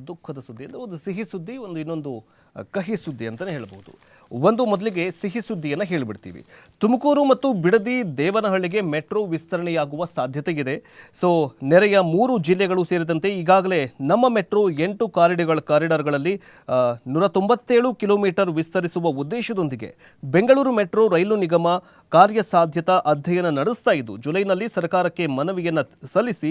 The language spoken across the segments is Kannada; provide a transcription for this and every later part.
ದುಃಖದ ಸುದ್ದಿ ಅಂದರೆ ಒಂದು ಸಿಹಿ ಸುದ್ದಿ, ಇನ್ನೊಂದು ಕಹಿ ಸುದ್ದಿ ಅಂತಲೇ ಹೇಳ್ಬೋದು. ಒಂದು ಮೊದಲಿಗೆ ಸಿಹಿ ಸುದ್ದಿಯನ್ನು ಹೇಳಿಬಿಡ್ತೀವಿ. ತುಮಕೂರು ಮತ್ತು ಬಿಡದಿ ದೇವನಹಳ್ಳಿಗೆ ಮೆಟ್ರೋ ವಿಸ್ತರಣೆಯಾಗುವ ಸಾಧ್ಯತೆ ಇದೆ. ಸೊ ನೆರೆಯ 3 ಜಿಲ್ಲೆಗಳು ಸೇರಿದಂತೆ ಈಗಾಗಲೇ ನಮ್ಮ ಮೆಟ್ರೋ 8 ಕಾರಿಡಾರ್ಗಳಲ್ಲಿ 197 ಕಿಲೋಮೀಟರ್ ವಿಸ್ತರಿಸುವ ಉದ್ದೇಶದೊಂದಿಗೆ ಬೆಂಗಳೂರು ಮೆಟ್ರೋ ರೈಲು ನಿಗಮ ಕಾರ್ಯಸಾಧ್ಯತಾ ಅಧ್ಯಯನ ನಡೆಸ್ತಾ ಇದ್ದು, ಜುಲೈನಲ್ಲಿ ಸರ್ಕಾರಕ್ಕೆ ಮನವಿಯನ್ನು ಸಲ್ಲಿಸಿ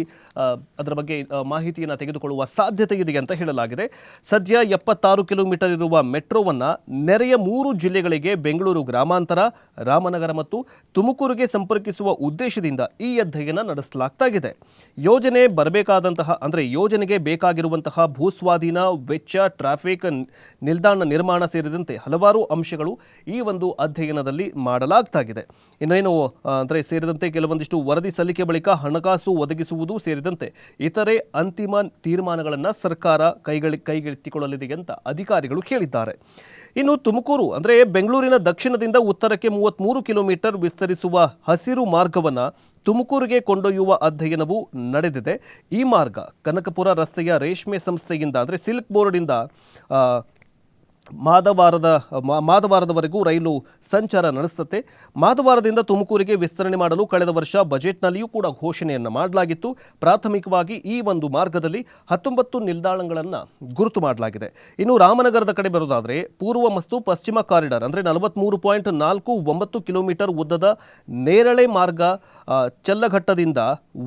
ಅದರ ಬಗ್ಗೆ ಮಾಹಿತಿಯನ್ನು ತೆಗೆದುಕೊಳ್ಳುವ ಸಾಧ್ಯತೆ ಇದೆ ಅಂತ ಹೇಳಲಾಗಿದೆ. ಸದ್ಯ 76 ಕಿಲೋಮೀಟರ್ ಇರುವ ಮೆಟ್ರೋವನ್ನು ನೆರೆಯ 3 ಜಿಲ್ಲೆಗಳಿಗೆ ಬೆಂಗಳೂರು ಗ್ರಾಮಾಂತರ, ರಾಮನಗರ ಮತ್ತು ತುಮಕೂರಿಗೆ ಸಂಪರ್ಕಿಸುವ ಉದ್ದೇಶದಿಂದ ಈ ಅಧ್ಯಯನ ನಡೆಸಲಾಗ್ತಾ ಇದೆ. ಯೋಜನೆಗೆ ಬೇಕಾಗಿರುವಂತಹ ಭೂಸ್ವಾಧೀನ ವೆಚ್ಚ, ಟ್ರಾಫಿಕ್, ನಿಲ್ದಾಣ ನಿರ್ಮಾಣ ಸೇರಿದಂತೆ ಹಲವಾರು ಅಂಶಗಳು ಈ ಒಂದು ಅಧ್ಯಯನದಲ್ಲಿ ಮಾಡಲಾಗ್ತಾ ಇದೆ. ಇನ್ನೇನು ಸೇರಿದಂತೆ ಕೆಲವೊಂದಿಷ್ಟು ವರದಿ ಸಲ್ಲಿಕೆ ಬಳಿಕ ಹಣಕಾಸು ಒದಗಿಸುವುದು ಸೇರಿದಂತೆ ಇತರೆ ಅಂತಿಮ ತೀರ್ಮಾನಗಳನ್ನು ಸರ್ಕಾರ ಕೈಗೆತ್ತಿಕೊಳ್ಳಲಿದೆ ಅಂತ ಅಧಿಕಾರಿಗಳು ಹೇಳಿದ್ದಾರೆ. ಇನ್ನು ತುಮಕೂರು ಬೆಂಗಳೂರಿನ ದಕ್ಷಿಣದಿಂದ ಉತ್ತರಕ್ಕೆ 33 ಕಿಲೋಮೀಟರ್ ವಿಸ್ತರಿಸುವ ಹಸಿರು ಮಾರ್ಗವನ್ನು ತುಮಕೂರಿಗೆ ಕೊಂಡೊಯ್ಯುವ ಅಧ್ಯಯನವೂ ನಡೆದಿದೆ. ಈ ಮಾರ್ಗ ಕನಕಪುರ ರಸ್ತೆಯ ರೇಷ್ಮೆ ಸಂಸ್ಥೆಯಿಂದ ಸಿಲ್ಕ್ ಬೋರ್ಡಿಂದ ಮಾದವಾರದವರೆಗೂ ರೈಲು ಸಂಚಾರ ನಡೆಸುತ್ತೆ. ಮಾದವಾರದಿಂದ ತುಮಕೂರಿಗೆ ವಿಸ್ತರಣೆ ಮಾಡಲು ಕಳೆದ ವರ್ಷ ಬಜೆಟ್ನಲ್ಲಿಯೂ ಕೂಡ ಘೋಷಣೆಯನ್ನು ಮಾಡಲಾಗಿತ್ತು. ಪ್ರಾಥಮಿಕವಾಗಿ ಈ ಒಂದು ಮಾರ್ಗದಲ್ಲಿ 19 ನಿಲ್ದಾಣಗಳನ್ನು ಗುರುತು ಮಾಡಲಾಗಿದೆ. ಇನ್ನು ರಾಮನಗರದ ಕಡೆ ಬರೋದಾದರೆ ಪೂರ್ವ ಮತ್ತು ಪಶ್ಚಿಮ ಕಾರಿಡಾರ್ 43.49 ಕಿಲೋಮೀಟರ್ ಉದ್ದದ ನೇರಳೆ ಮಾರ್ಗ ಚಲ್ಲಘಟ್ಟದಿಂದ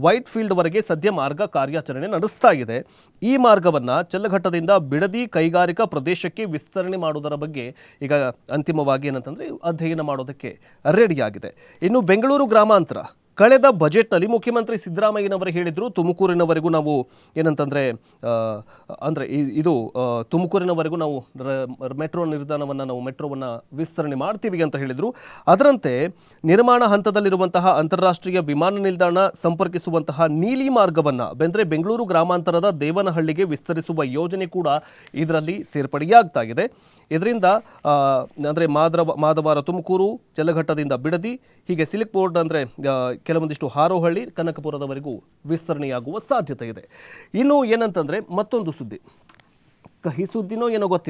ವೈಟ್ ಫೀಲ್ಡ್ವರೆಗೆ ಸದ್ಯ ಮಾರ್ಗ ಕಾರ್ಯಾಚರಣೆ ನಡೆಸ್ತಾ ಇದೆ. ಈ ಮಾರ್ಗವನ್ನು ಚಲ್ಲಘಟ್ಟದಿಂದ ಬಿಡದಿ ಕೈಗಾರಿಕಾ ಪ್ರದೇಶಕ್ಕೆ ವಿಸ್ತರಣೆ ಮಾಡುವುದರ ಬಗ್ಗೆ ಈಗ ಅಂತಿಮವಾಗಿ ಅಧ್ಯಯನ ಮಾಡೋದಕ್ಕೆ ರೆಡಿಯಾಗಿದೆ. ಇನ್ನು ಬೆಂಗಳೂರು ಗ್ರಾಮಾಂತರ ಕಳೆದ ಬಜೆಟ್ನಲ್ಲಿ ಮುಖ್ಯಮಂತ್ರಿ ಸಿದ್ದರಾಮಯ್ಯನವರು ಹೇಳಿದ್ರು, ತುಮಕೂರಿನವರೆಗೂ ನಾವು ತುಮಕೂರಿನವರೆಗೂ ನಾವು ಮೆಟ್ರೋ ನಿಲ್ದಾಣವನ್ನು ಮೆಟ್ರೋವನ್ನು ವಿಸ್ತರಣೆ ಮಾಡ್ತೀವಿ ಅಂತ ಹೇಳಿದರು. ಅದರಂತೆ ನಿರ್ಮಾಣ ಹಂತದಲ್ಲಿರುವಂತಹ ಅಂತಾರಾಷ್ಟ್ರೀಯ ವಿಮಾನ ನಿಲ್ದಾಣ ಸಂಪರ್ಕಿಸುವಂತಹ ನೀಲಿ ಮಾರ್ಗವನ್ನು ಬೆಂಗಳೂರು ಗ್ರಾಮಾಂತರದ ದೇವನಹಳ್ಳಿಗೆ ವಿಸ್ತರಿಸುವ ಯೋಜನೆ ಕೂಡ ಇದರಲ್ಲಿ ಸೇರ್ಪಡೆಯಾಗ್ತಾ ಇದೆ. ಇದರಿಂದ ಮಾದವಾರ ತುಮಕೂರು, ಚಲ್ಲಘಟ್ಟದಿಂದ ಬಿಡದಿ, ಹೀಗೆ ಸಿಲ್ಕ್ ಬೋರ್ಡ್ ಕೆಲವೊಂದಿಷ್ಟು ಹಾರೋಹಳ್ಳಿ, ಕನಕಪುರದವರೆಗೂ ವಿಸ್ತರಣೆಯಾಗುವ ಸಾಧ್ಯತೆ ಇದೆ. ಇನ್ನು ಮತ್ತೊಂದು ಸುದ್ದಿ, ಕಹಿ ಸುದ್ದಿನೋ ಏನೋ ಗೊತ್ತಿಲ್ಲ.